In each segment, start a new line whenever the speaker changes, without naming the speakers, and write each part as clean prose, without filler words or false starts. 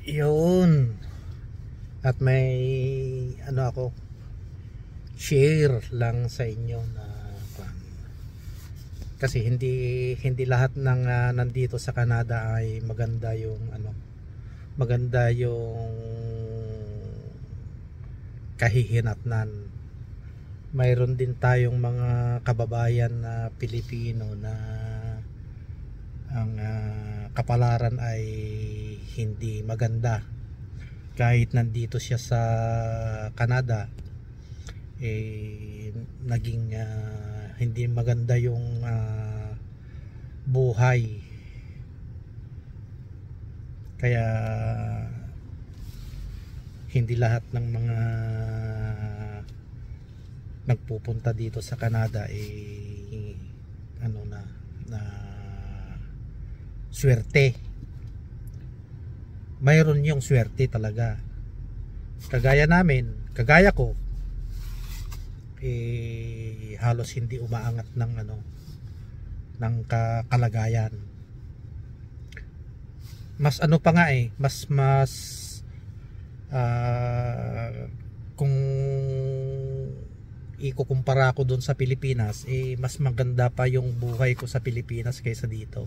Yun. At may ano ako, share lang sa inyo na kasi hindi lahat ng nandito sa Canada ay maganda yung maganda yung kahihinatnan. Mayroon din tayong mga kababayan na Pilipino na ang kapalaran ay hindi maganda. Kahit nandito siya sa Canada, naging hindi maganda yung buhay. Kaya hindi lahat ng mga nagpupunta dito sa Canada na swerte. Mayroon yung swerte talaga. Kagaya namin, kagaya ko, halos hindi umaangat ng kalagayan. Mas pa nga mas kung ikukumpara ko doon sa Pilipinas, mas maganda pa yung buhay ko sa Pilipinas kaysa dito.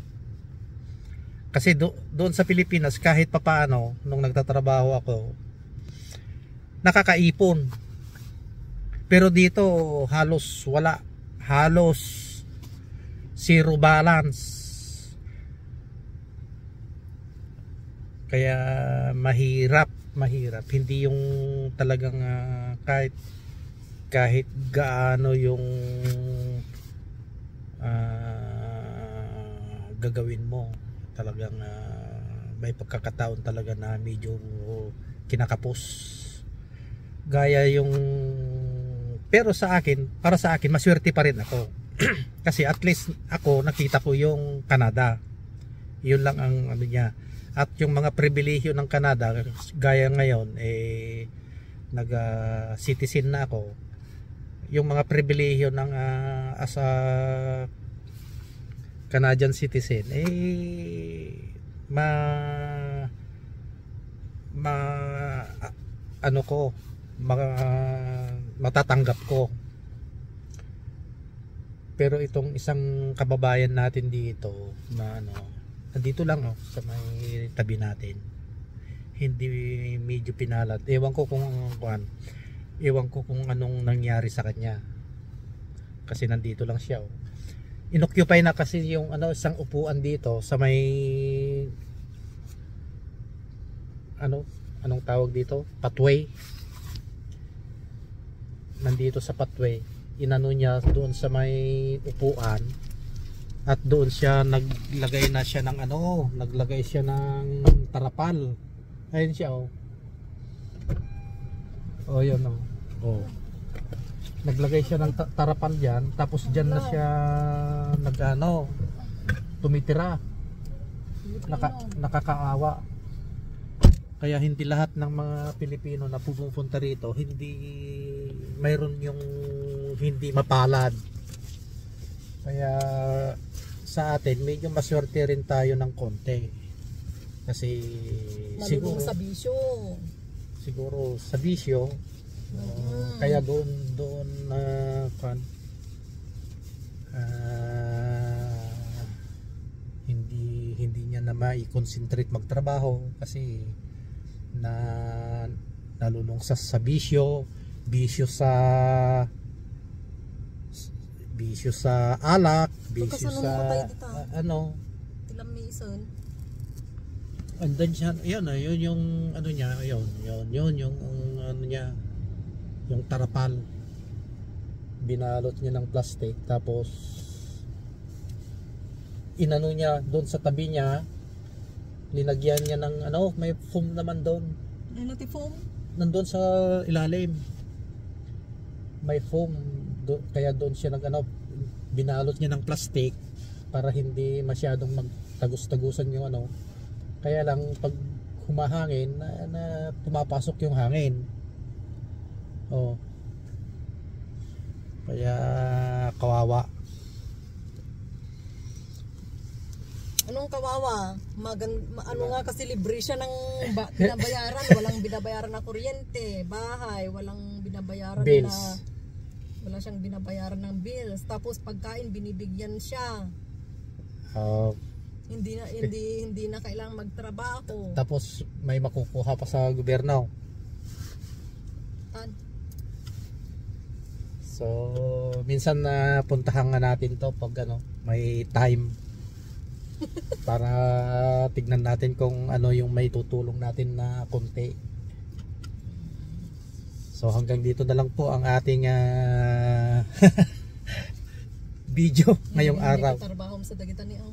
Kasi doon sa Pilipinas, kahit papaano nung nagtatrabaho ako, nakakaipon. Pero dito halos wala, halos zero balance. Kaya mahirap, hindi yung talagang kahit gaano yung gagawin mo, talagang may pagkakataon talaga na medyo kinakapos. Gaya yung, pero para sa akin maswerte pa rin ako. Kasi at least ako nakita ko yung Canada. Yun lang ang niya. At yung mga pribilehyo ng Canada, gaya ngayon nag citizen na ako. Yung mga pribilehyo ng as a Canadian citizen matatanggap ko. Pero itong isang kababayan natin dito na nandito lang sa may tabi natin, hindi medyo pinalat. Ewan ko kung anong nangyari sa kanya, kasi nandito lang siya. Inoccupy na kasi yung isang upuan dito sa may anong tawag dito, pathway. Nandito sa pathway, niya doon sa may upuan, at doon siya naglagay siya ng tarapal. Ayun siya yun naglagay siya ng tarapal diyan, tapos diyan na siya tumitira. Nakakaawa. Kaya hindi lahat ng mga Pilipino na pupunta rito, mayroon yung hindi mapalad. Kaya sa atin medyo maswerte rin tayo ng konti. Kasi siguro sa bisyo, kaya doon hindi niya na mai-concentrate magtrabaho kasi nalulungsas sa bisyo sa alak, bisyo sa andan siya. Yun yung niya, yun yung niya, yung tarapal, binalot niya ng plastic, tapos niya doon sa tabi niya, linagyan niya ng may foam naman doon.
Foam?
Nandun sa ilalim may foam kaya doon siya binalot niya ng plastic para hindi masyadong magtagus-tagusan yung kaya lang pag humahangin na pumapasok yung hangin. Kaya kawawa.
Anong kawawa? Ano nga kasi libre siya ng binabayaran. Walang binabayaran na kuryente, bahay, walang binabayaran
Bills.
na wala siyang binabayaran ng bills. Tapos pagkain binibigyan siya. Hindi na kailangang magtrabaho.
Tapos may makukuha pa sa gobyerno. So, minsan na puntahan nga natin to pag may time para tignan natin kung ano yung may tutulong natin na konti. So, hanggang dito na lang po ang ating video ngayong araw.
Trabaho mo sa dagitan niyo.